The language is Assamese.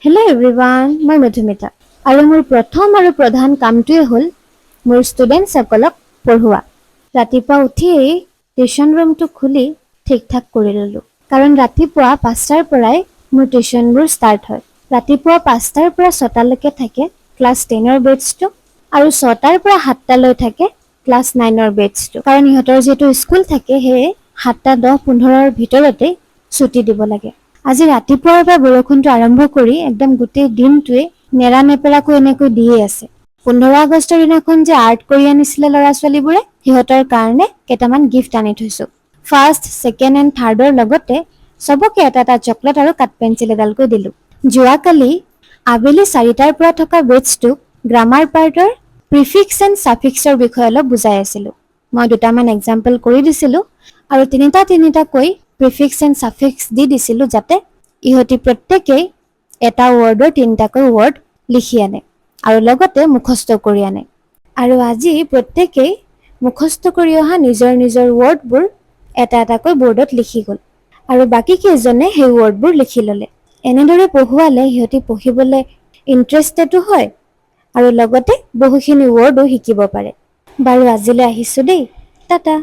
Hello everyone, মই মধুমিতা আৰু মোৰ প্ৰথম আৰু প্ৰধান কামটোৱে হ'ল মোৰ ষ্টুডেণ্টসকলক পঢ়োৱা। ৰাতিপুৱা উঠিয়েই টিউশ্যন ৰুমটো খুলি ঠিক ঠাক কৰি ল'লোঁ। কাৰণ ৰাতিপুৱা 5টাৰ পৰাই মোৰ টিউশ্যনবোৰ ষ্টাৰ্ট হয়। ৰাতিপুৱা 5টাৰ পৰা 6টালৈকে থাকে ক্লাছ 10ৰ বেটছটো আৰু 6টাৰ পৰা 7টালৈ থাকে ক্লাছ 9ৰ বেটছটো। কাৰণ ইহঁতৰ যিহেতু স্কুল থাকে সেয়ে 7:10-15ৰ ভিতৰতে ছুটি দিব লাগে। আজি ৰাতিপুৱাৰ পৰা বৰষুণটো আৰম্ভ কৰি একদম গোটেই দিনটোৱে নেৰানেপেৰাকৈ এনেকৈ দিয়ে আছে। 15 আগষ্টৰ দিনাখন যে আৰ্ট কৰি আনিছিলে ল'ৰা-ছোৱালীবোৰে সিহঁতৰ কাৰণে কেইটামান গিফ্ট আনি থৈছোঁ। ফাৰ্ষ্ট, ছেকেণ্ড এণ্ড থাৰ্ডৰ লগতে চবকে এটা চকলেট আৰু কাঠ পেঞ্চিল এডালকৈ দিলোঁ। যোৱাকালি আবেলি 4টাৰ পৰা থকা বেটছটোক গ্ৰামাৰ পাৰ্টৰ প্ৰিফিক্স এণ্ড ছাফিক্সৰ বিষয়ে অলপ বুজাই আছিলোঁ। মই দুটামান এক্সাম্পল কৰি দিছিলোঁ আৰু তিনিটাকৈ প্ৰিফিক্স এণ্ড ছাফিক্স দি দিছিলোঁ যাতে ইহঁতি প্ৰত্যেকেই এটা ৱৰ্ডৰ 3টাকৈ ৱৰ্ড লিখি আনে আৰু লগতে মুখস্থ কৰি আনে। আৰু আজি প্ৰত্যেকেই মুখস্থ কৰি অহা নিজৰ নিজৰ ৱৰ্ডবোৰ এটাকৈ বৰ্ডত লিখি গ'ল আৰু বাকী কেইজনে সেই ৱৰ্ডবোৰ লিখি ল'লে। এনেদৰে পঢ়ুৱালে সিহঁতি পঢ়িবলৈ ইণ্টাৰেষ্টেডো হয় আৰু লগতে বহুখিনি ৱৰ্ডো শিকিব পাৰে। বাৰু আজিলৈ আহিছোঁ দেই, টাটা।